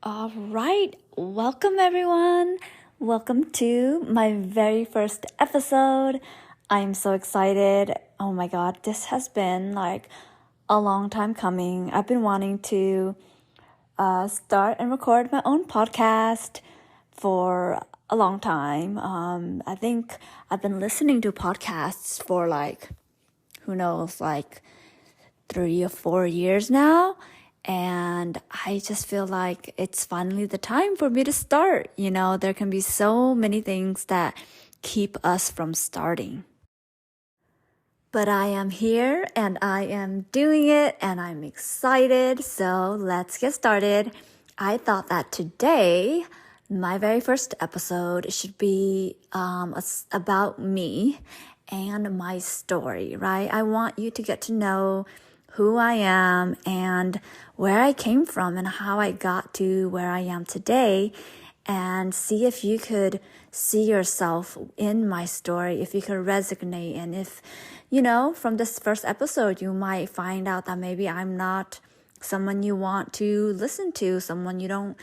All right, welcome everyone. Welcome to my very first episode. I'm so excited. Oh my God, this has been like a long time coming. I've been wanting to start and record my own podcast for a long time. I think I've been listening to podcasts for who knows, 3 or 4 years now. And I just feel like it's finally the time for me to start. You know, there can be so many things that keep us from starting. But I am here and I am doing it and I'm excited. So let's get started. I thought that today, my very first episode should be about me and my story, right? I want you to get to know who I am and where I came from and how I got to where I am today, and see if you could see yourself in my story, if you could resonate, and if, from this first episode, you might find out that maybe I'm not someone you want to listen to, someone you don't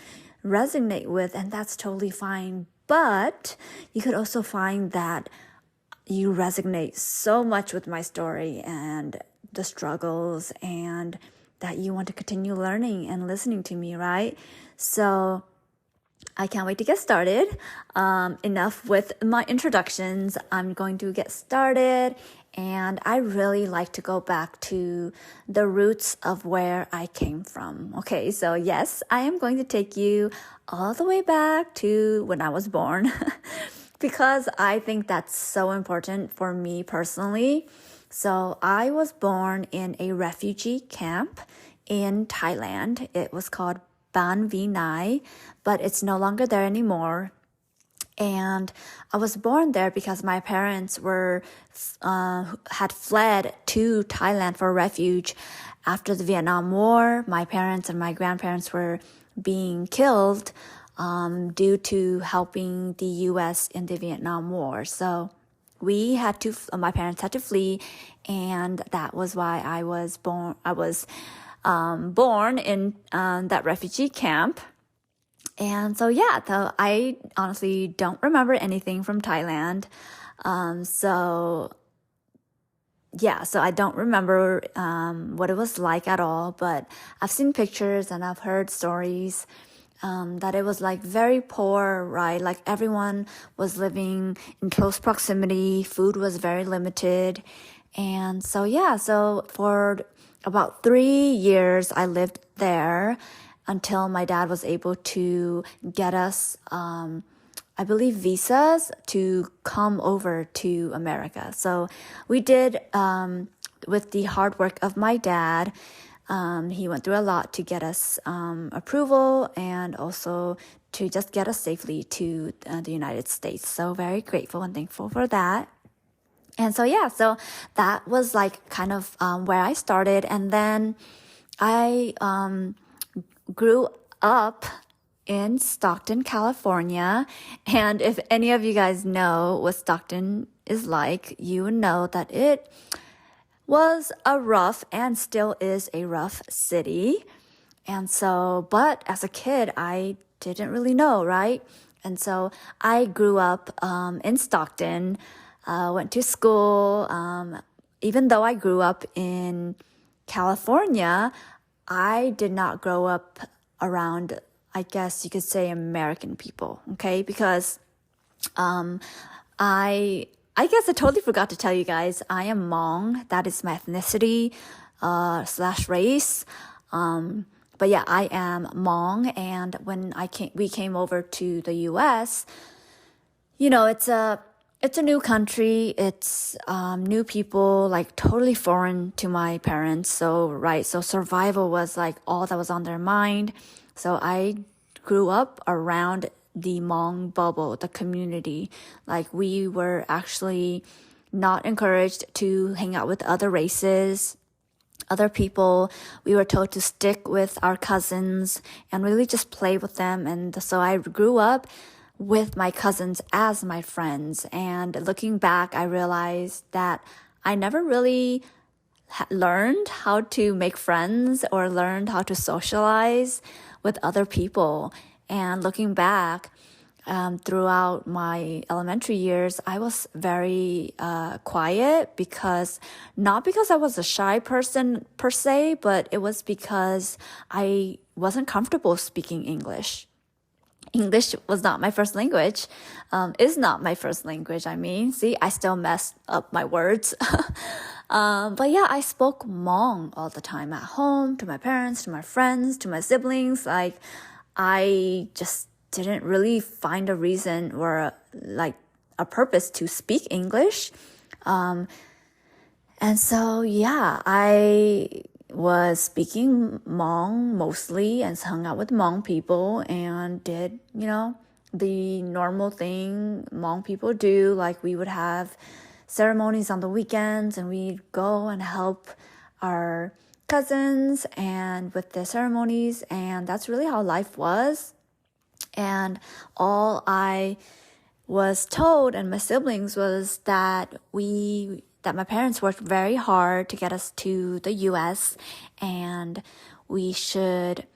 resonate with, and that's totally fine. But you could also find that you resonate so much with my story and the struggles, and that you want to continue learning and listening to me, right? So I can't wait to get started. Enough with my introductions. I'm going to get started, and I really like to go back to the roots of where I came from. Okay, so yes, I am going to take you all the way back to when I was born because I think that's so important for me personally. So I was born in a refugee camp in Thailand. It was called Ban Vinai, but it's no longer there anymore. And I was born there because my parents had fled to Thailand for refuge after the Vietnam War. My parents and my grandparents were being killed due to helping the U.S. in the Vietnam War. So my parents had to flee, and that was why I was born. I was born in that refugee camp. And so I honestly don't remember anything from Thailand. So I don't remember what it was like at all, but I've seen pictures and I've heard stories that it was like very poor, right? Like everyone was living in close proximity. Food was very limited. And so for about 3 years, I lived there until my dad was able to get us, I believe, visas to come over to America. So we did, with the hard work of my dad. He went through a lot to get us approval and also to just get us safely to the United States. So very grateful and thankful for that. And so that was kind of where I started. And then I grew up in Stockton, California. And if any of you guys know what Stockton is like, you would know that it was a rough and still is a rough city. And so, but as a kid, I didn't really know, right? And so I grew up in Stockton, went to school. Even though I grew up in California, I did not grow up around, I guess you could say, American people, okay? Because I guess I totally forgot to tell you guys, I am Hmong. That is my ethnicity / race. But yeah, I am Hmong. And when we came over to the U.S., it's a new country. It's new people, like totally foreign to my parents. So survival was like all that was on their mind. So I grew up around the Hmong bubble, the community. Like we were actually not encouraged to hang out with other races, other people. We were told to stick with our cousins and really just play with them. And so I grew up with my cousins as my friends. And looking back, I realized that I never really learned how to make friends or learned how to socialize with other people. And looking back, throughout my elementary years, I was very quiet not because I was a shy person per se, but it was because I wasn't comfortable speaking English. English was not my first language, is not my first language. See, I still mess up my words. But yeah, I spoke Hmong all the time at home, to my parents, to my friends, to my siblings. I just didn't really find a reason or a purpose to speak English. And so, yeah, I was speaking Hmong mostly and hung out with Hmong people and did, the normal thing Hmong people do. Like we would have ceremonies on the weekends and we'd go and help our cousins and with the ceremonies, and that's really how life was. And all I was told and my siblings was that my parents worked very hard to get us to the US, and we should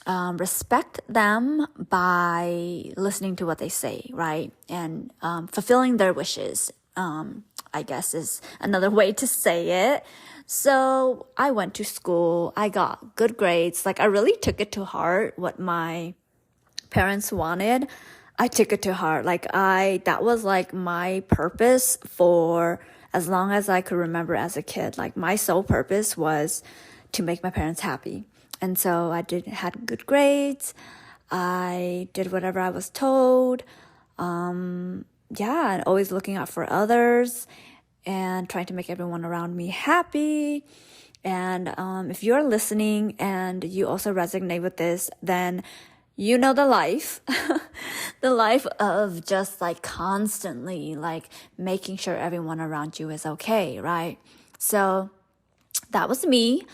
respect them by listening to what they say, right? And fulfilling their wishes, I guess is another way to say it. So I went to school. I got good grades. I really took it to heart what my parents wanted. I took it to heart. That was my purpose for as long as I could remember as a kid. My sole purpose was to make my parents happy. And so I had good grades. I did whatever I was told. And always looking out for others and trying to make everyone around me happy. And if you're listening and you also resonate with this, then you know the life, the life of just constantly making sure everyone around you is okay, right? So that was me.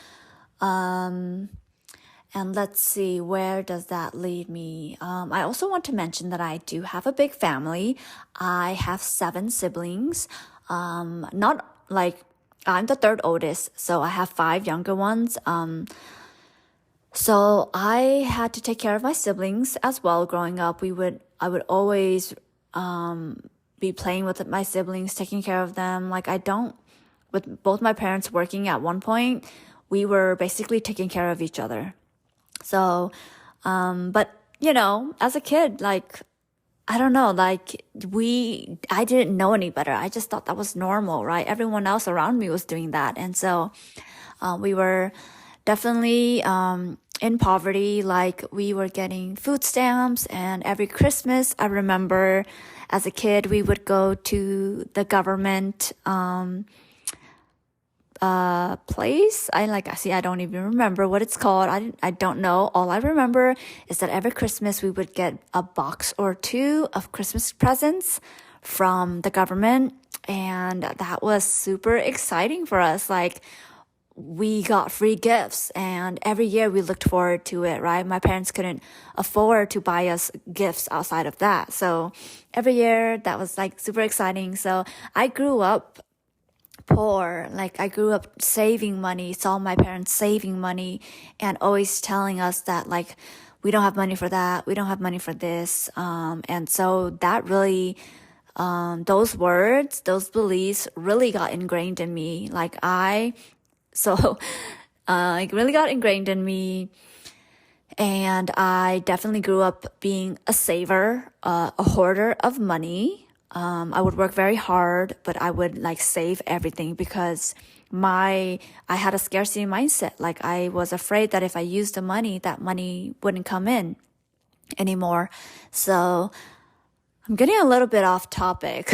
And let's see, where does that lead me? I also want to mention that I do have a big family. I have 7 siblings. I'm the third oldest, so I have 5 younger ones. So I had to take care of my siblings as well growing up. I would always be playing with my siblings, taking care of them. With both my parents working at one point, we were basically taking care of each other. So, but as a kid, I don't know, I didn't know any better. I just thought that was normal, right? Everyone else around me was doing that. And so, we were definitely, in poverty. We were getting food stamps, and every Christmas, I remember as a kid, we would go to the government, place. I don't even remember what it's called. I don't know. All I remember is that every Christmas we would get a box or 2 of Christmas presents from the government. And that was super exciting for us. We got free gifts, and every year we looked forward to it, right? My parents couldn't afford to buy us gifts outside of that. So every year that was super exciting. So I grew up poor. I grew up saving money, saw my parents saving money and always telling us that we don't have money for that. We don't have money for this. And so that really, those words, those beliefs really got ingrained in me. It really got ingrained in me. And I definitely grew up being a saver, a hoarder of money. I would work very hard, but I would save everything because I had a scarcity mindset. I was afraid that if I used the money, that money wouldn't come in anymore. So I'm getting a little bit off topic.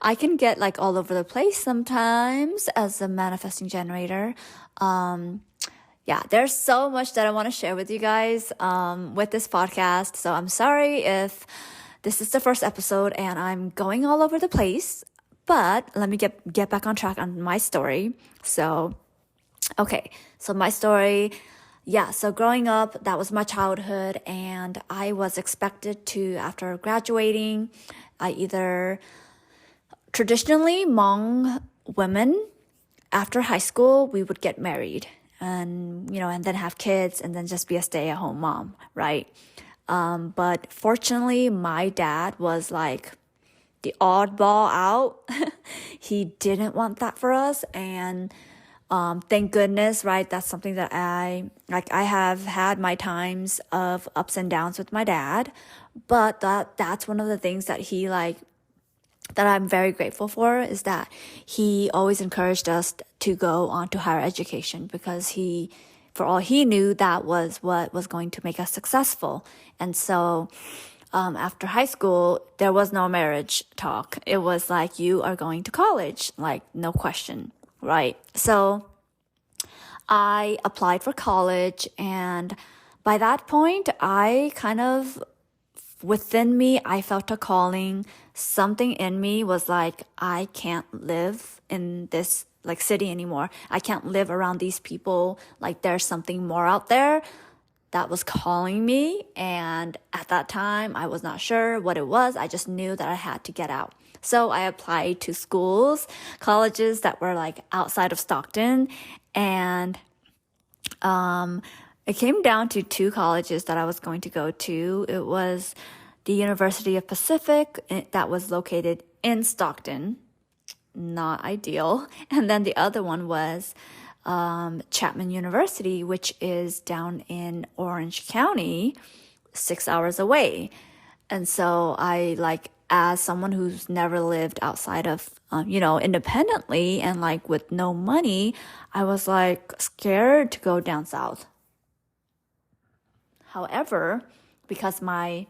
I can get all over the place sometimes as a manifesting generator. There's so much that I want to share with you guys with this podcast. So I'm sorry if this is the first episode and I'm going all over the place, but let me get back on track on my story. So my story, so growing up, that was my childhood, and I was expected to, after graduating, traditionally Hmong women, after high school, we would get married. and, and then have kids and then just be a stay-at-home mom, right? But fortunately, my dad was like the oddball out. He didn't want that for us. And thank goodness, right? That's something that I have had my times of ups and downs with my dad, but that's one of the things that he that I'm very grateful for, is that he always encouraged us to go on to higher education, because for all he knew, that was what was going to make us successful. And so after high school, there was no marriage talk. It was like, you are going to college, like no question, right? So I applied for college, and by that point, within me, I felt a calling. Something in me was like, I can't live in this city anymore. I can't live around these people. Like, there's something more out there that was calling me. And at that time, I was not sure what it was. I just knew that I had to get out. So I applied to colleges that were outside of Stockton. And it came down to two colleges that I was going to go to. It was the University of Pacific, that was located in Stockton. Not ideal. And then the other one was Chapman University, which is down in Orange County, 6 hours away. And so as someone who's never lived outside of, independently and with no money, I was scared to go down south. However, because my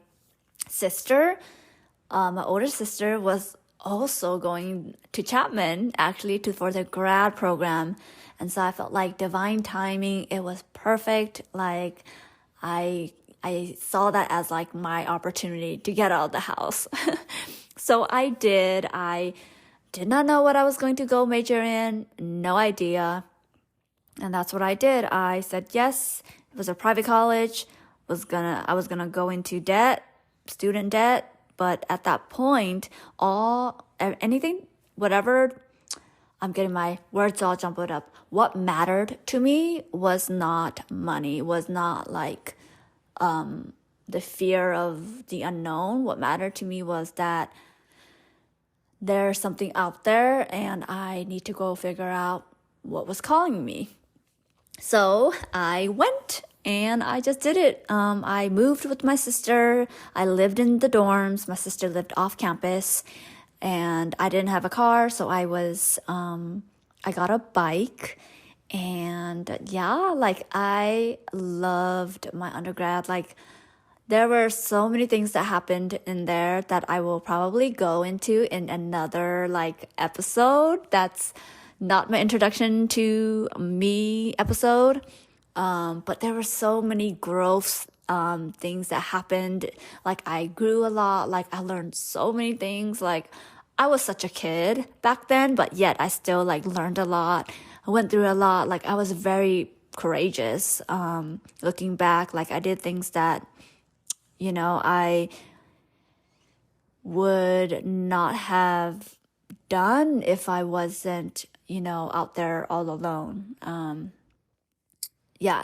older sister was also going to Chapman, actually, for the grad program. And so I felt like divine timing. It was perfect. I saw that as my opportunity to get out of the house. So I did. I did not know what I was going to go major in. No idea. And that's what I did. I said yes. It was a private college. I was gonna go into debt, student debt. But at that point, whatever, I'm getting my words all jumbled up. What mattered to me was not money, was not the fear of the unknown. What mattered to me was that there's something out there and I need to go figure out what was calling me. So I went and I just did it. I moved with my sister. I lived in the dorms. My sister lived off campus and I didn't have a car. So I got a bike, and yeah, I loved my undergrad. There were so many things that happened in there that I will probably go into in another episode. That's not my introduction to me episode. But there were so many growth things that happened. I grew a lot. I learned so many things. I was such a kid back then, but yet I still learned a lot. I went through a lot. I was very courageous. Looking back, I did things that, I would not have done if I wasn't, out there all alone.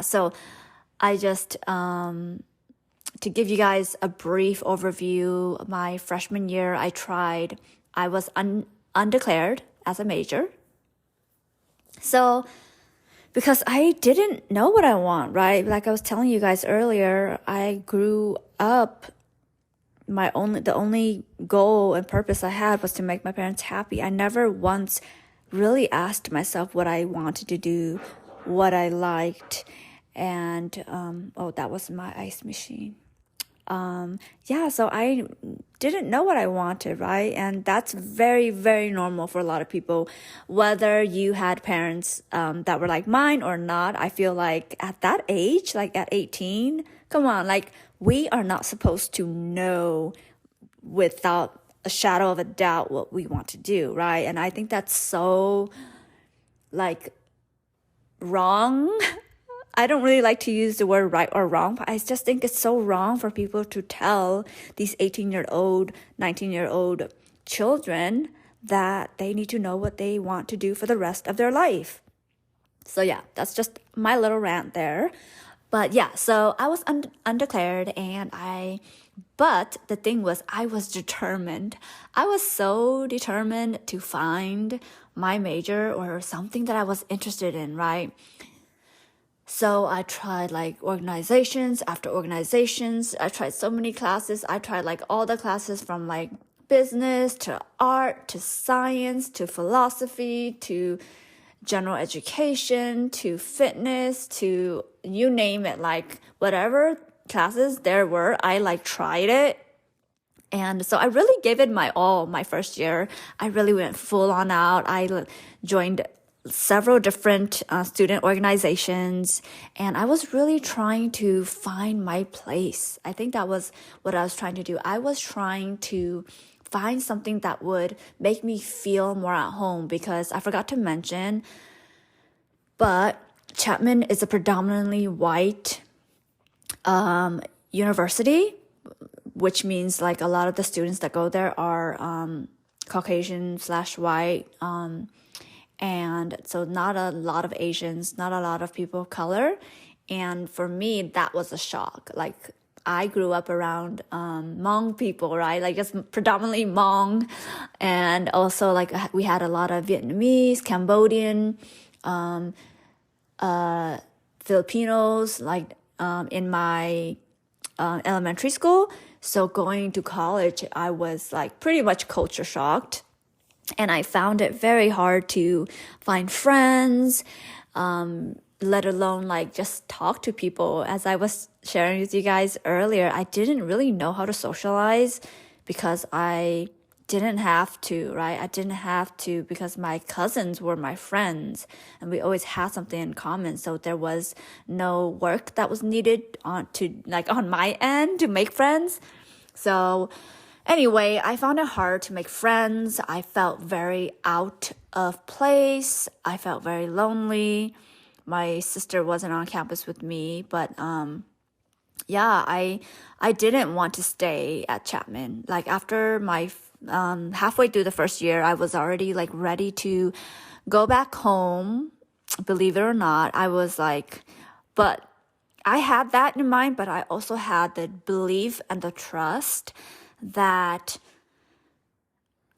So I just, to give you guys a brief overview, my freshman year, I was undeclared as a major. So, because I didn't know what I want, right? Like I was telling you guys earlier, I grew up, the only goal and purpose I had was to make my parents happy. I never once really asked myself what I wanted to do, what I liked. And, that was my ice machine. So I didn't know what I wanted, right? And that's very, very normal for a lot of people, whether you had parents that were like mine or not. I feel like at that age, at 18, come on, we are not supposed to know without a shadow of a doubt what we want to do, right? And I think that's so wrong. I don't really like to use the word right or wrong, but I just think it's so wrong for people to tell these 18-year-old, 19-year-old children that they need to know what they want to do for the rest of their life. So yeah, that's just my little rant there. But yeah, so I was undeclared but the thing was, I was determined. I was so determined to find my major or something that I was interested in, right? So I tried like organizations after organizations. I tried so many classes. I tried like all the classes from like business to art to science to philosophy to general education to fitness to you name it, like whatever classes there were, I like tried it. And so I really gave it my all my first year. I really went full on out. I joined several different student organizations, and I was really trying to find my place. I think that was what I was trying to do. I was trying to find something that would make me feel more at home, because I forgot to mention, but Chapman is a predominantly white university, which means like a lot of the students that go there are Caucasian/white, and so not a lot of Asians, not a lot of people of color. And for me, that was a shock. Like, I grew up around Hmong people, right? Like, it's predominantly Hmong. And also, like, we had a lot of Vietnamese, Cambodian, Filipinos, like, in my elementary school. So going to college, I was like pretty much culture shocked. And I found it very hard to find friends, let alone like just talk to people. As I was sharing with you guys earlier, I didn't really know how to socialize because I didn't have to, right? I didn't have to because my cousins were my friends and we always had something in common. So there was no work that was needed on my end to make friends. So anyway, I found it hard to make friends. I felt very out of place. I felt very lonely. My sister wasn't on campus with me, but yeah, I didn't want to stay at Chapman. Like, after my halfway through the first year, I was already like ready to go back home. Believe it or not, I was like, but I had that in mind, but I also had the belief and the trust that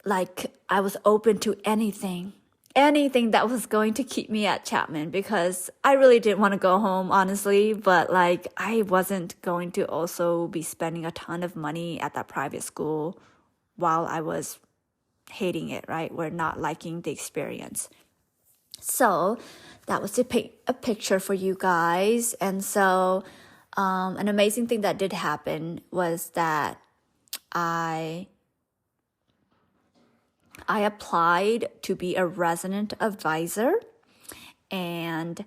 like I was open to anything that was going to keep me at Chapman, because I really didn't want to go home, honestly, but like I wasn't going to also be spending a ton of money at that private school while I was hating it, right? We're not liking the experience. So that was to paint a picture for you guys. And so an amazing thing that did happen was that I applied to be a resident advisor. And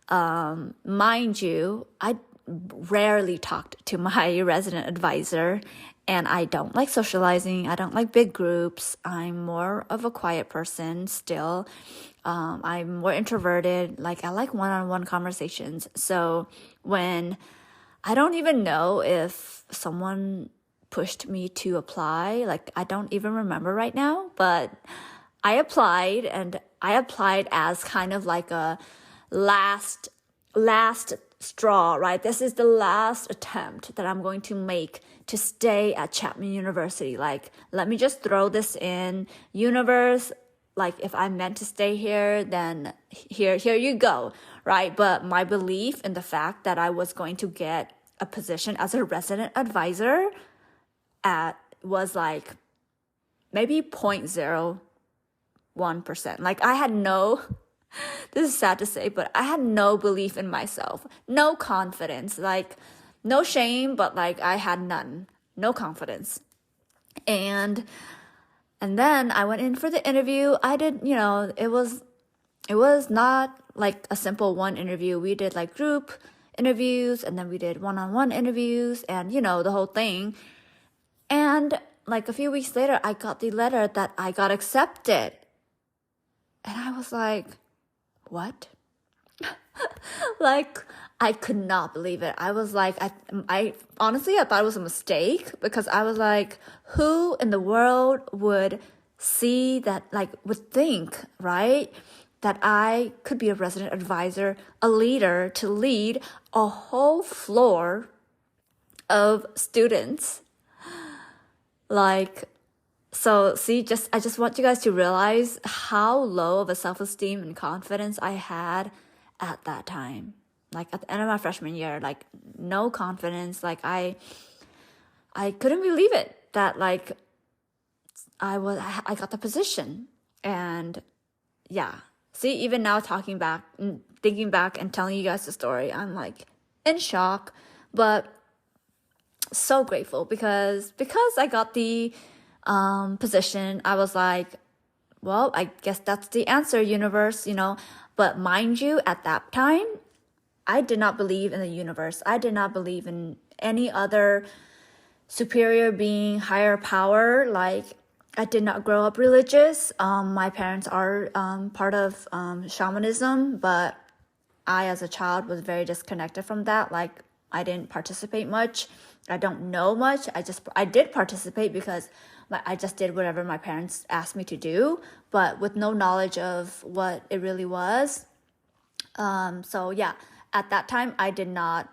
mind you, I rarely talked to my resident advisor, and I don't like socializing. I don't like big groups. I'm more of a quiet person still. I'm more introverted. Like, I like one-on-one conversations. So when I don't even know if someone pushed me to apply, like I don't even remember right now, but I applied, and I applied as kind of like a last straw, right? This is the last attempt that I'm going to make to stay at Chapman University. Like, let me just throw this in universe. Like, if I'm meant to stay here, then here you go, right? But my belief in the fact that I was going to get a position as a resident advisor was like maybe 0.01%. Like, I had no, this is sad to say, but I had no belief in myself, no confidence, like no shame, but like I had none, no confidence. And then I went in for the interview. I did, it was not like a simple one interview. We did like group interviews, and then we did one-on-one interviews, and the whole thing. And like a few weeks later, I got the letter that I got accepted. And I was like, what? Like, I could not believe it. I was like, I honestly, I thought it was a mistake, because I was like, who in the world would see that, like, would think, right, that I could be a resident advisor, a leader, to lead a whole floor of students. Like, so see, I just want you guys to realize how low of a self-esteem and confidence I had at that time. Like at the end of my freshman year, like no confidence. Like I couldn't believe it that like I got the position. And yeah, see, even now thinking back and telling you guys the story, I'm like in shock, but so grateful because I got the position. I was like, well, I guess that's the answer, universe, But mind you, at that time, I did not believe in the universe. I did not believe in any other superior being, higher power. Like, I did not grow up religious. My parents are part of shamanism, but I, as a child, was very disconnected from that. Like, I didn't participate much. I don't know much. I did participate because I just did whatever my parents asked me to do, but with no knowledge of what it really was. So yeah, at that time, I did not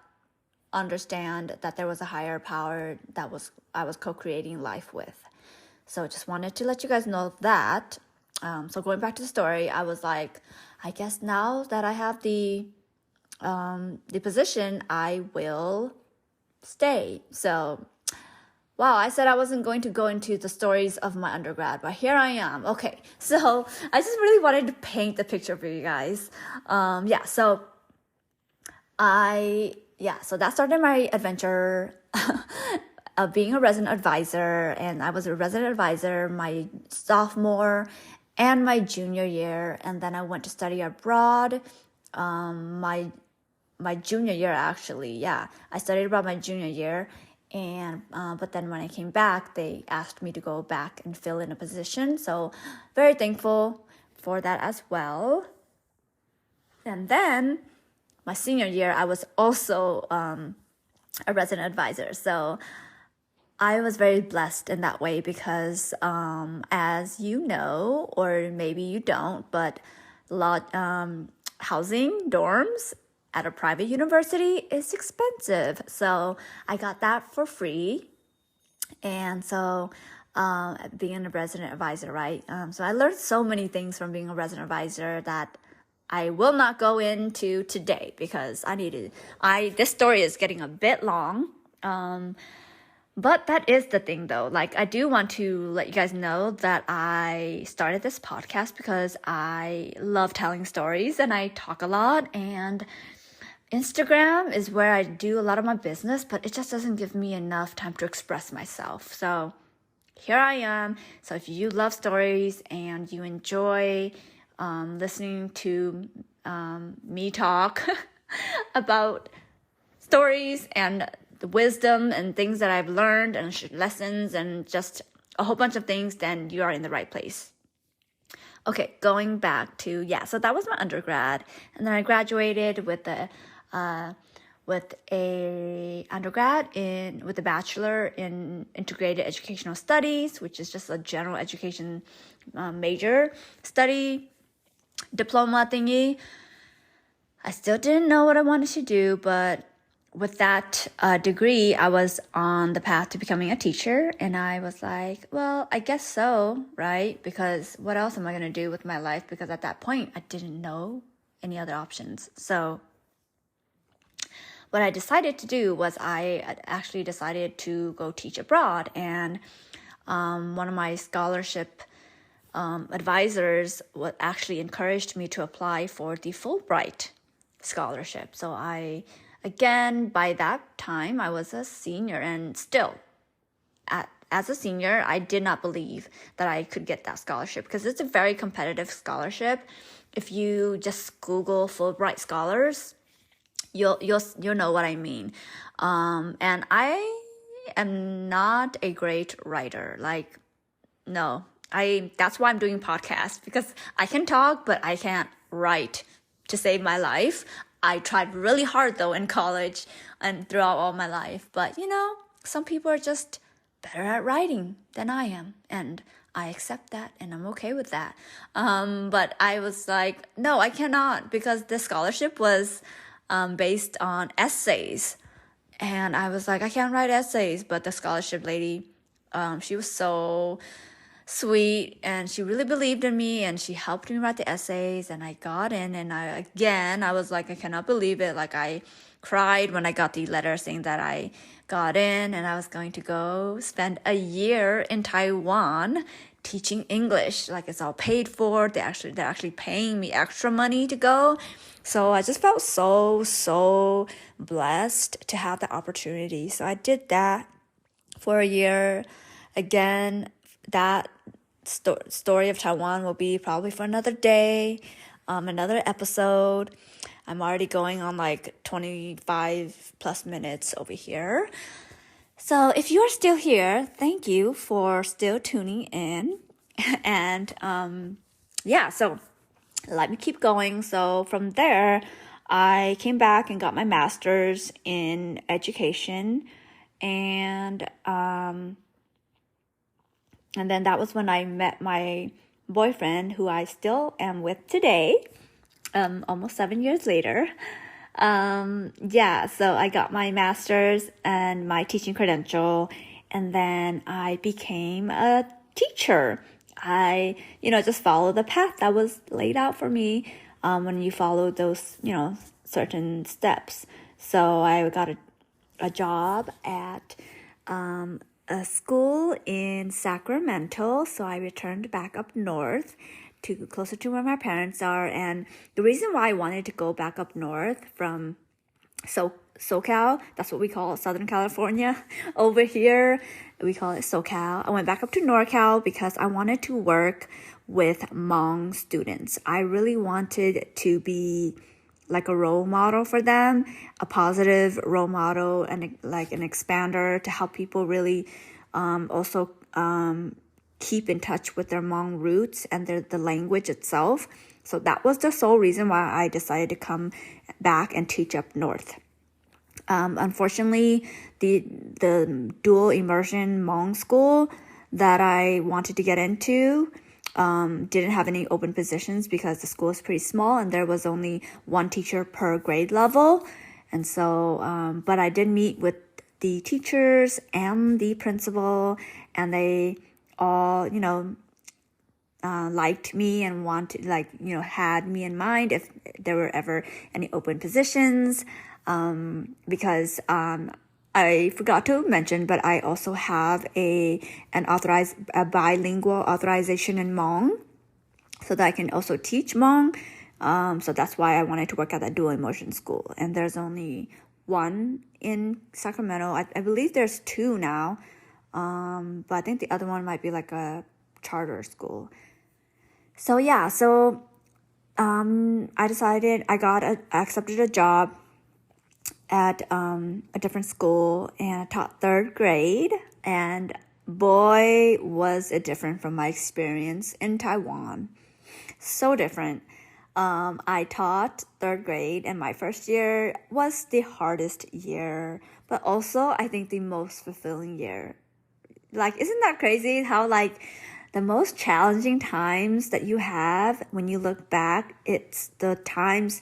understand that there was a higher power that I was co-creating life with. So just wanted to let you guys know that. So going back to the story, I was like, I guess now that I have the position, I will stay. So, wow, I said I wasn't going to go into the stories of my undergrad, but here I am. Okay, so I just really wanted to paint the picture for you guys. So that started my adventure of being a resident advisor, and I was a resident advisor my sophomore and my junior year, and then I went to study abroad my junior year, actually. Yeah, I studied abroad my junior year, and but then when I came back, they asked me to go back and fill in a position, so very thankful for that as well. And then my senior year, I was also a resident advisor, so I was very blessed in that way because as you know, or maybe you don't, but housing, dorms at a private university is expensive. So I got that for free. And so being a resident advisor, right? So I learned so many things from being a resident advisor that I will not go into today because this story is getting a bit long. But that is the thing though. Like, I do want to let you guys know that I started this podcast because I love telling stories and I talk a lot, and Instagram is where I do a lot of my business, but it just doesn't give me enough time to express myself. So here I am. So if you love stories and you enjoy listening to me talk about stories and the wisdom and things that I've learned and lessons and just a whole bunch of things, then you are in the right place. Okay, going back to, so that was my undergrad. And then I graduated with a undergrad with a bachelor in integrated educational studies, which is just a general education major study diploma thingy. I still didn't know what I wanted to do, but with that degree, I was on the path to becoming a teacher, and I was like, well, I guess so, right? Because what else am I going to do with my life? Because at that point, I didn't know any other options. So what I decided to do was I actually decided to go teach abroad, and one of my scholarship advisors actually encouraged me to apply for the Fulbright scholarship. So by that time, I was a senior, and still, as a senior, I did not believe that I could get that scholarship because it's a very competitive scholarship. If you just Google Fulbright scholars, you'll know what I mean. And I am not a great writer. Like, no, that's why I'm doing podcasts, because I can talk, but I can't write to save my life. I tried really hard though in college and throughout all my life. But some people are just better at writing than I am. And I accept that and I'm okay with that. But I was like, no, I cannot, because the scholarship was based on essays. And I was like, I can't write essays. But the scholarship lady, she was so sweet and she really believed in me and she helped me write the essays and I got in and I was like, I cannot believe it. Like I cried when I got the letter saying that I got in and I was going to go spend a year in Taiwan teaching English. Like it's all paid for. They're actually paying me extra money to go. So I just felt so blessed to have the opportunity. So I did that for a year. Again, that story of Taiwan will be probably for another day, another episode. I'm already going on like 25 plus minutes over here. So if you are still here, thank you for still tuning in. And so let me keep going. So from there, I came back and got my master's in education. And then that was when I met my boyfriend, who I still am with today, almost 7 years later. So I got my master's and my teaching credential, and then I became a teacher. I, just followed the path that was laid out for me when you follow those, certain steps. So I got a job at a school in Sacramento, so I returned back up north to closer to where my parents are. And the reason why I wanted to go back up north from SoCal, that's what we call Southern California. Over here, we call it SoCal. I went back up to NorCal because I wanted to work with Hmong students. I really wanted to be like a role model for them, a positive role model and like an expander to help people really also keep in touch with their Hmong roots and the language itself. So that was the sole reason why I decided to come back and teach up north. Unfortunately, the dual immersion Hmong school that I wanted to get into didn't have any open positions because the school is pretty small and there was only one teacher per grade level. And so, but I did meet with the teachers and the principal, and they all, liked me and wanted, had me in mind if there were ever any open positions. Because I forgot to mention, but I also have a bilingual authorization in Hmong, so that I can also teach Hmong. So that's why I wanted to work at that dual immersion school. And there's only one in Sacramento. I believe there's two now, but I think the other one might be like a charter school. So I decided I accepted a job at a different school, and I taught third grade, and boy was it different from my experience in Taiwan. So different. I taught third grade, and my first year was the hardest year, but also I think the most fulfilling year. Like, isn't that crazy how the most challenging times that you have when you look back, it's those times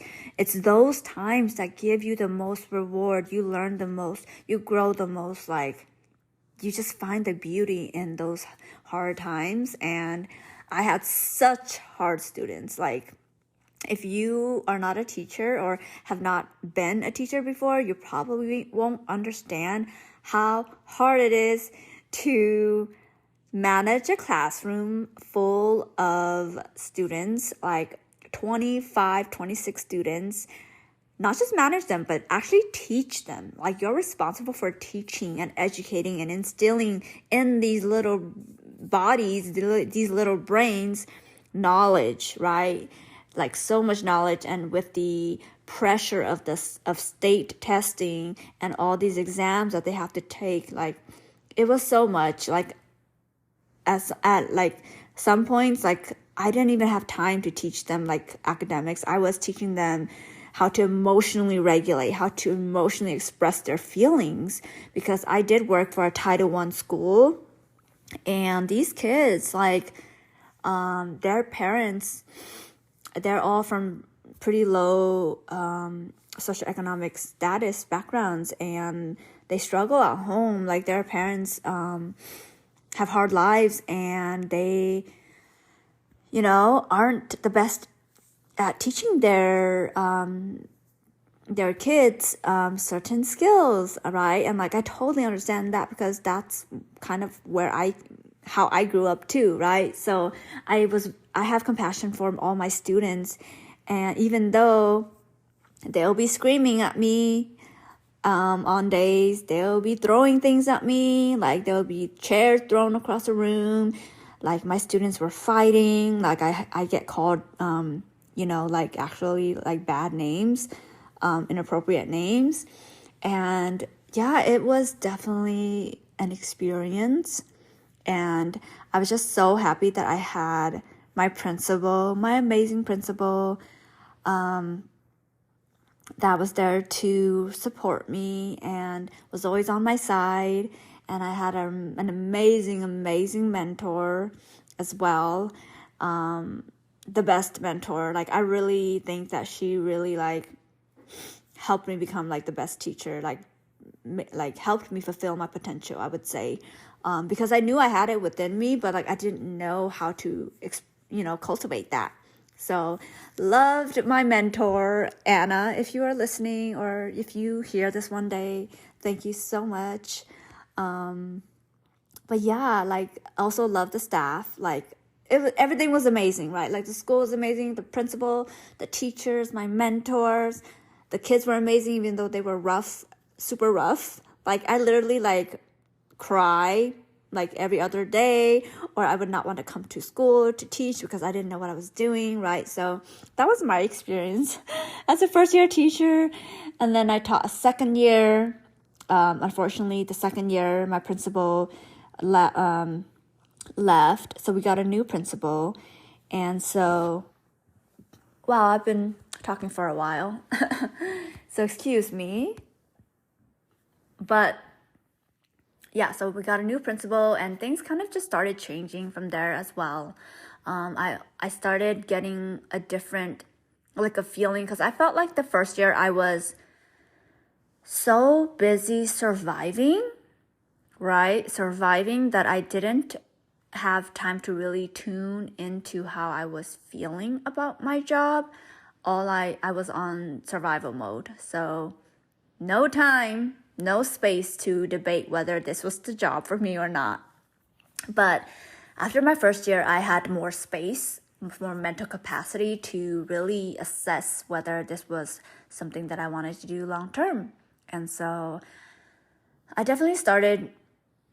that give you the most reward. You learn the most, you grow the most, you just find the beauty in those hard times. And I had such hard students. If you are not a teacher or have not been a teacher before, you probably won't understand how hard it is to manage a classroom full of students, 25, 26 students. Not just manage them, but actually teach them. You're responsible for teaching and educating and instilling in these little bodies, these little brains, knowledge, right? So much knowledge, and with the pressure of state testing and all these exams that they have to take, it was so much. As at some points, I didn't even have time to teach them academics. I was teaching them how to emotionally regulate, how to emotionally express their feelings, because I did work for a Title I school. And these kids, like, their parents, they're all from pretty low socioeconomic status backgrounds, and they struggle at home. Like, their parents have hard lives, and they, aren't the best at teaching their kids certain skills, right? And like, I totally understand that, because that's kind of how I grew up too, right? So I have compassion for all my students, and even though they'll be screaming at me on days, they'll be throwing things at me, like there'll be chairs thrown across the room, like my students were fighting, like I get called like actually like bad names, inappropriate names. And yeah, it was definitely an experience. And I was just so happy that I had my principal, my amazing principal, that was there to support me and was always on my side. And I had an amazing mentor as well. The best mentor. Like, I really think that she really like helped me become like the best teacher, like helped me fulfill my potential, I would say. Because I knew I had it within me, but like I didn't know how to, cultivate that. So loved my mentor, Anna. If you are listening, or if you hear this one day, thank you so much. But yeah, like, also love the staff. Like, everything was amazing, right? Like, the school was amazing, the principal, the teachers, my mentors, the kids were amazing, even though they were rough, super rough. Like, I literally like cry like every other day, or I would not want to come to school to teach because I didn't know what I was doing, right? So that was my experience as a first-year teacher. And then I taught a second year. Unfortunately, the second year, my principal left, so we got a new principal. And so, wow, I've been talking for a while, so excuse me. But yeah, so we got a new principal, and things kind of just started changing from there as well. I started getting a different, like, a feeling, because I felt like the first year I was so busy surviving, right? Surviving, that I didn't have time to really tune into how I was feeling about my job. I was on survival mode. So no time, no space to debate whether this was the job for me or not. But after my first year, I had more space, more mental capacity to really assess whether this was something that I wanted to do long term. And so I definitely started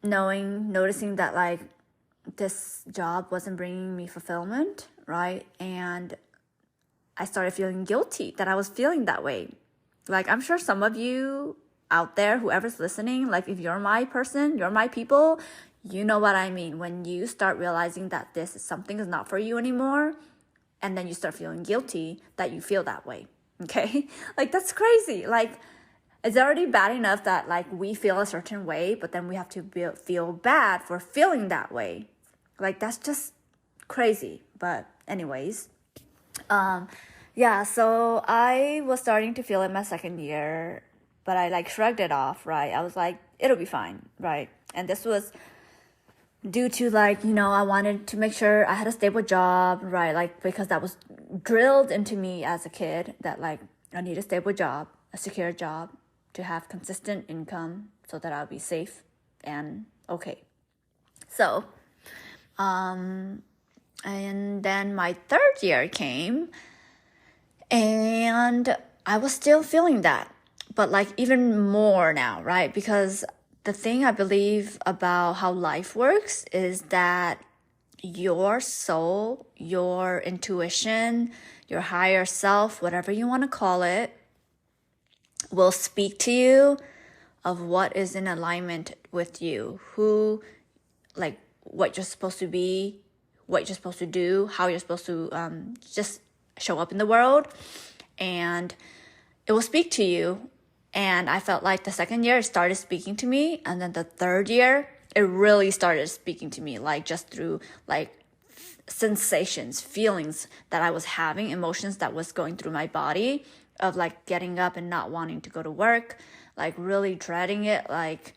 noticing that like this job wasn't bringing me fulfillment, right? And I started feeling guilty that I was feeling that way. Like, I'm sure some of you out there, whoever's listening, like, if you're my person, you're my people, you know what I mean. When you start realizing that something is not for you anymore, and then you start feeling guilty that you feel that way, okay? Like, that's crazy. Like, it's already bad enough that, like, we feel a certain way, but then we have to feel bad for feeling that way. Like, that's just crazy. But anyways, yeah, so I was starting to feel it my second year, but I like shrugged it off, right? I was like, it'll be fine, right? And this was due to like, I wanted to make sure I had a stable job, right? Like, because that was drilled into me as a kid, that like I need a stable job, a secure job, to have consistent income so that I'll be safe and okay. So, and then my third year came, and I was still feeling that, but like even more now, right? Because the thing I believe about how life works is that your soul, your intuition, your higher self, whatever you want to call it, will speak to you of what is in alignment with you, like what you're supposed to be, what you're supposed to do, how you're supposed to just show up in the world, and it will speak to you. And I felt like the second year it started speaking to me, and then the third year it really started speaking to me, like just through like sensations, feelings that I was having, emotions that was going through my body of like getting up and not wanting to go to work, like really dreading it, like,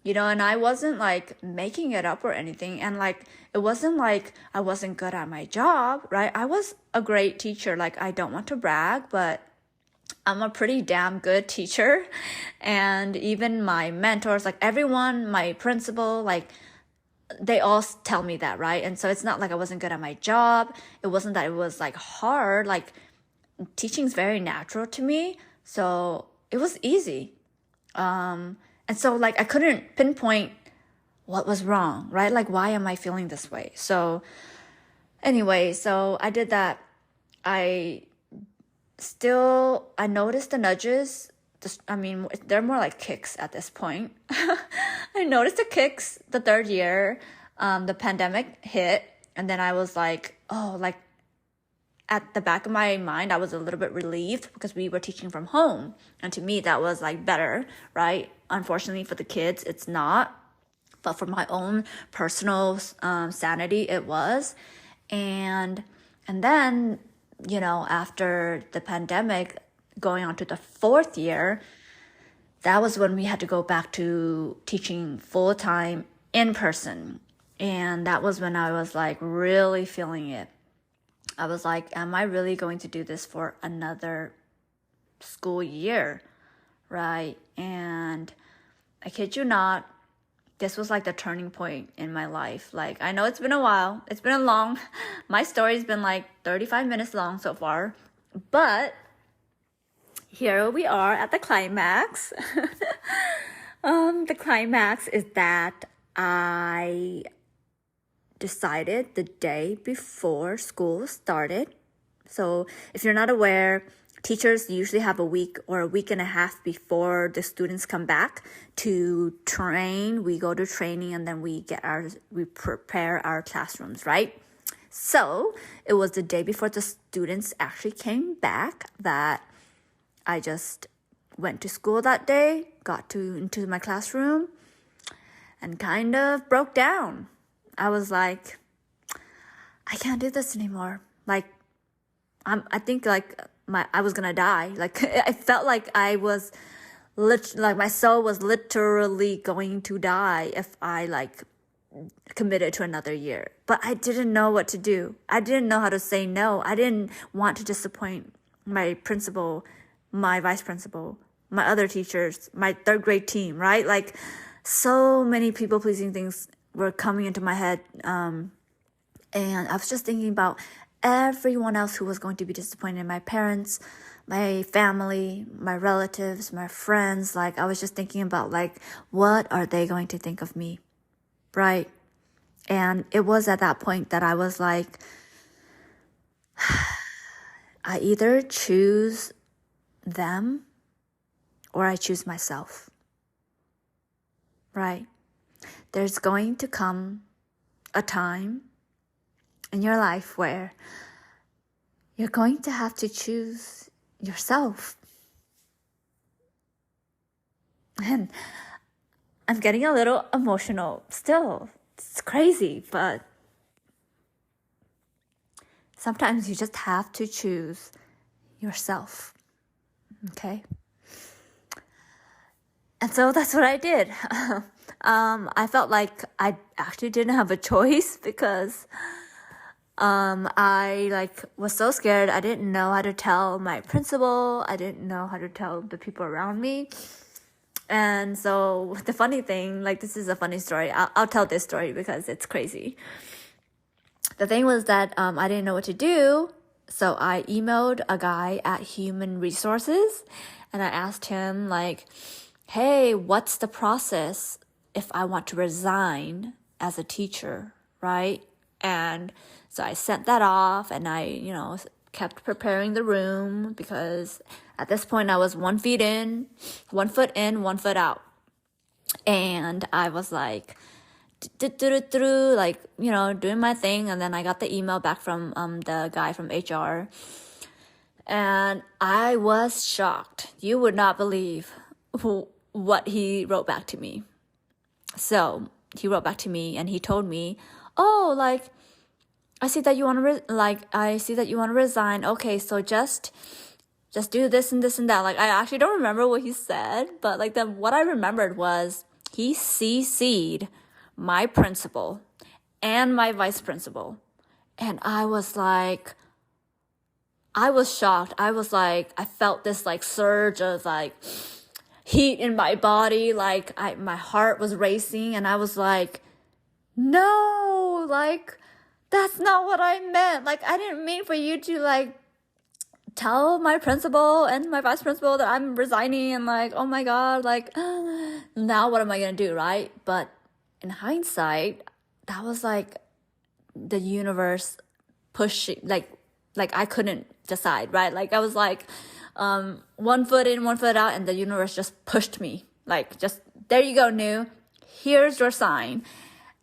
and I wasn't like making it up or anything. And like, it wasn't like I wasn't good at my job, right? I was a great teacher. Like, I don't want to brag, but I'm a pretty damn good teacher. And even my mentors, like everyone, my principal, like they all tell me that, right? And so it's not like I wasn't good at my job. It wasn't that it was like hard. Like teaching's very natural to me. So it was easy. And so like I couldn't pinpoint what was wrong, right? Like, why am I feeling this way? So anyway, so I did that. I noticed the nudges. They're more like kicks at this point. I noticed the kicks the third year. The pandemic hit. And then I was like, oh, like at the back of my mind, I was a little bit relieved because we were teaching from home. And to me, that was like better, right? Unfortunately for the kids, it's not. But for my own personal sanity, it was. And then, after the pandemic, going on to the fourth year, that was when we had to go back to teaching full-time in person. And that was when I was like really feeling it. I was like, am I really going to do this for another school year, right? And I kid you not, this was like the turning point in my life. Like, I know it's been a while. It's been my story's been like 35 minutes long so far. But here we are at the climax. The climax is that I decided the day before school started. So if you're not aware, teachers usually have a week or a week and a half before the students come back to train. We go to training and then we prepare our classrooms, right? So it was the day before the students actually came back that I just went to school that day, into my classroom, and kind of broke down. I was like, I can't do this anymore. Like, I think like I was gonna die. Like, I felt like I was like my soul was literally going to die if I like committed to another year. But I didn't know what to do. I didn't know how to say no. I didn't want to disappoint my principal, my vice principal, my other teachers, my third grade team, right? Like, so many people pleasing things were coming into my head. And I was just thinking about everyone else who was going to be disappointed. My parents, my family, my relatives, my friends. Like, I was just thinking about like, what are they going to think of me? Right? And it was at that point that I was like, I either choose them or I choose myself. Right? There's going to come a time in your life where you're going to have to choose yourself. And I'm getting a little emotional still. It's crazy, but sometimes you just have to choose yourself. Okay? And so that's what I did. I felt like I actually didn't have a choice because I like was so scared. I didn't know how to tell my principal. I didn't know how to tell the people around me. And so the funny thing, like this is a funny story. I'll tell this story because it's crazy. The thing was that I didn't know what to do. So I emailed a guy at Human Resources and I asked him like, hey, what's the process if I want to resign as a teacher, right? And so I sent that off and I, kept preparing the room because at this point I was 1 foot in, 1 foot out. And I was like, like, doing my thing. And then I got the email back from the guy from HR. And I was shocked. You would not believe what he wrote back to me. So he wrote back to me and he told me, oh, like, I see that you want to resign. Okay, so just do this and this and that. Like, I actually don't remember what he said, but like what I remembered was he CC'd my principal and my vice principal. And I was shocked. I was like, I felt this like surge of like heat in my body. Like my heart was racing and I was like, no, like, that's not what I meant. Like, I didn't mean for you to like tell my principal and my vice principal that I'm resigning and like, oh my God, like, now what am I going to do, right? But in hindsight, that was like the universe pushing, like I couldn't decide, right? Like I was like, 1 foot in, 1 foot out, and the universe just pushed me. Like, just, there you go, New. Here's your sign.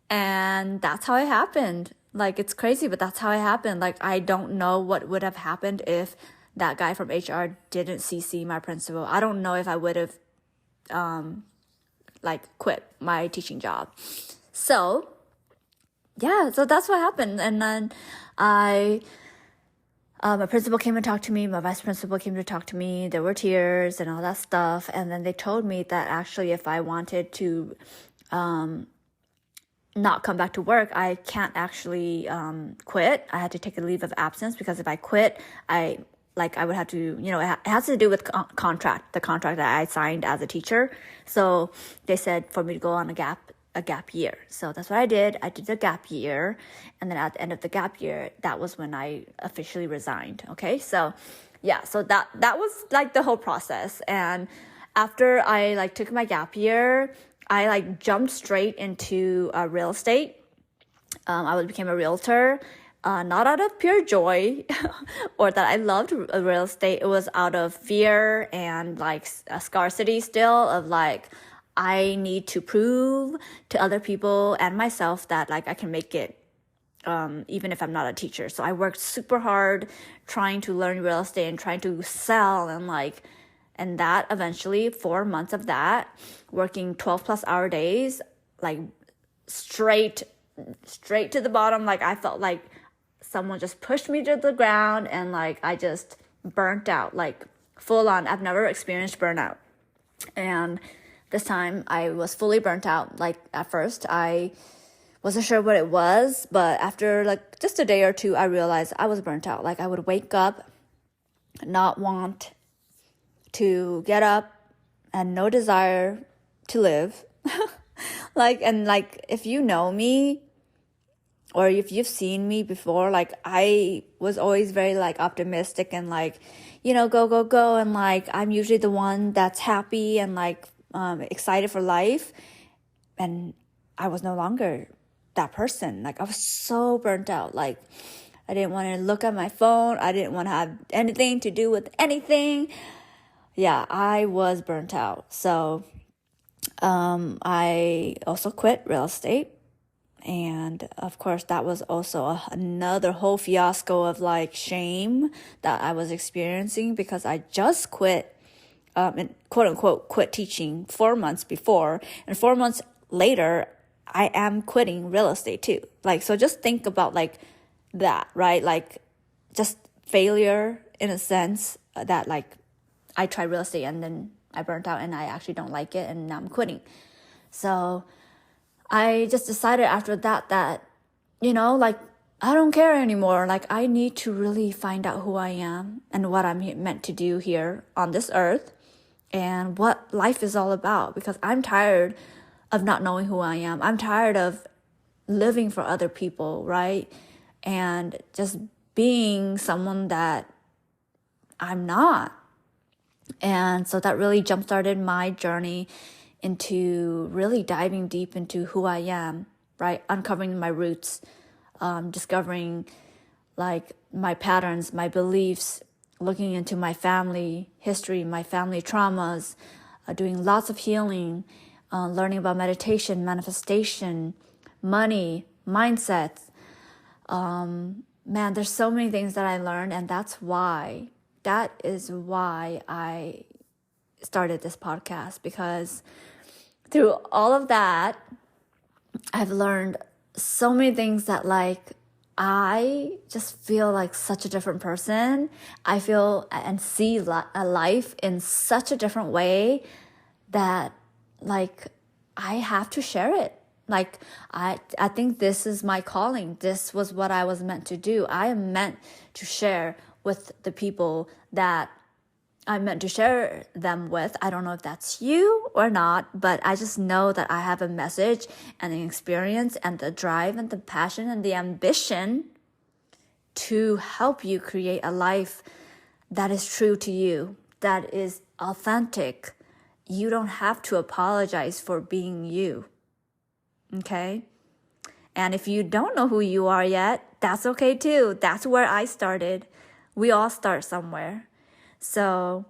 And that's how it happened. Like, it's crazy, but that's how it happened. Like, I don't know what would have happened if that guy from HR didn't CC my principal. I don't know if I would have, quit my teaching job. So, yeah, so that's what happened. And then my principal came and talked to me. My vice principal came to talk to me. There were tears and all that stuff. And then they told me that actually if I wanted to, not come back to work, I can't actually quit. I had to take a leave of absence because if I quit, I would have to, it has to do with the contract that I signed as a teacher. So they said for me to go on a gap year. So that's what I did. I did the gap year. And then at the end of the gap year, that was when I officially resigned. Okay. So yeah, so that was like the whole process. And after I like took my gap year, I like jumped straight into real estate. I became a realtor, not out of pure joy or that I loved real estate. It was out of fear and like a scarcity still of like, I need to prove to other people and myself that like I can make it, even if I'm not a teacher. So I worked super hard trying to learn real estate and trying to sell and that eventually 4 months of that, working 12+ hour days, like straight to the bottom. Like I felt like someone just pushed me to the ground and like I just burnt out, like full on. I've never experienced burnout. And this time I was fully burnt out. Like at first I wasn't sure what it was, but after like just a day or two, I realized I was burnt out. Like I would wake up, not want to get up and no desire to live. If you know me or if you've seen me before, like I was always very like optimistic and like, go. And like, I'm usually the one that's happy and like, excited for life. And I was no longer that person. Like I was so burnt out. Like I didn't want to look at my phone. I didn't want to have anything to do with anything. Yeah, I was burnt out. So I also quit real estate. And of course, that was also another whole fiasco of like shame that I was experiencing because I just quit, and quote unquote, quit teaching 4 months before. And 4 months later, I am quitting real estate too. Like, so just think about like that, right? Like just failure in a sense that like, I tried real estate and then I burnt out and I actually don't like it and now I'm quitting. So I just decided after that, like, I don't care anymore. Like, I need to really find out who I am and what I'm meant to do here on this earth and what life is all about because I'm tired of not knowing who I am. I'm tired of living for other people, right? And just being someone that I'm not. And so that really jump-started my journey into really diving deep into who I am, right? Uncovering my roots, discovering like my patterns, my beliefs, looking into my family history, my family traumas, doing lots of healing, learning about meditation, manifestation, money, mindsets. Man, there's so many things that I learned, and that is why I started this podcast, because through all of that, I've learned so many things that like I just feel like such a different person. I feel and see a life in such a different way that like I have to share it. Like I think this is my calling. This was what I was meant to do. I am meant to share with the people that I'm meant to share them with. I don't know if that's you or not, but I just know that I have a message and an experience and the drive and the passion and the ambition to help you create a life that is true to you, that is authentic. You don't have to apologize for being you. Okay? And if you don't know who you are yet, that's okay too. That's where I started. We all start somewhere. So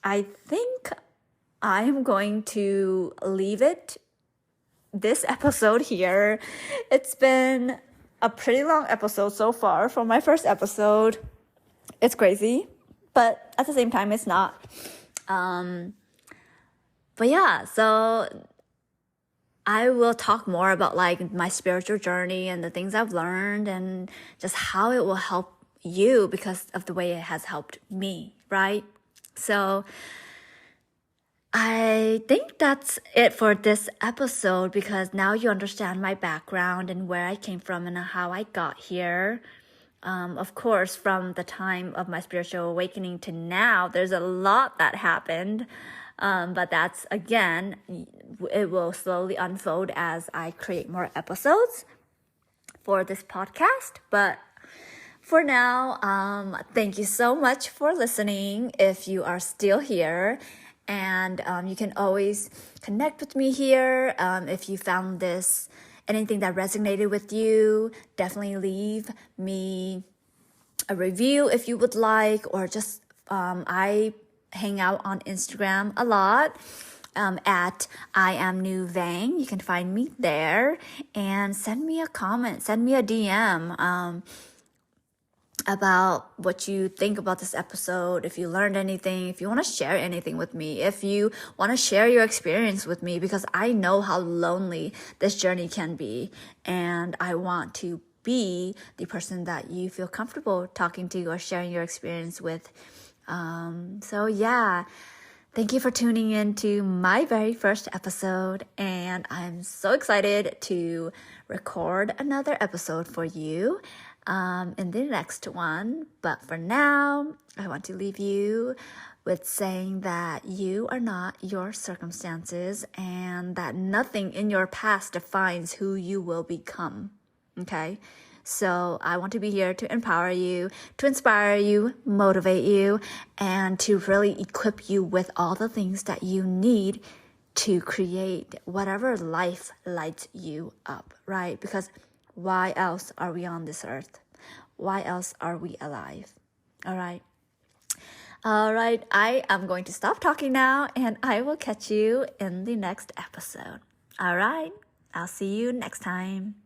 I think I'm going to leave this episode here. It's been a pretty long episode so far for my first episode. It's crazy, but at the same time, it's not. But yeah, so I will talk more about like my spiritual journey and the things I've learned and just how it will help you because of the way it has helped me, right? So I think that's it for this episode because now you understand my background and where I came from and how I got here. Of course, from the time of my spiritual awakening to now, there's a lot that happened. But that's, again, it will slowly unfold as I create more episodes for this podcast. But for now, thank you so much for listening if you are still here. And you can always connect with me here. If you found anything that resonated with you, definitely leave me a review if you would like, or just I hang out on Instagram a lot at I am New Vang. You can find me there and send me a comment, send me a DM about what you think about this episode, if you learned anything, if you want to share anything with me, if you want to share your experience with me, because I know how lonely this journey can be, and I want to be the person that you feel comfortable talking to or sharing your experience with. So yeah, thank you for tuning in to my very first episode, and I'm so excited to record another episode for you in the next one. But for now, I want to leave you with saying that you are not your circumstances and that nothing in your past defines who you will become. Okay? So I want to be here to empower you, to inspire you, motivate you, and to really equip you with all the things that you need to create whatever life lights you up, right? Because why else are we on this earth? Why else are we alive? All right. I am going to stop talking now, and I will catch you in the next episode. All right. I'll see you next time.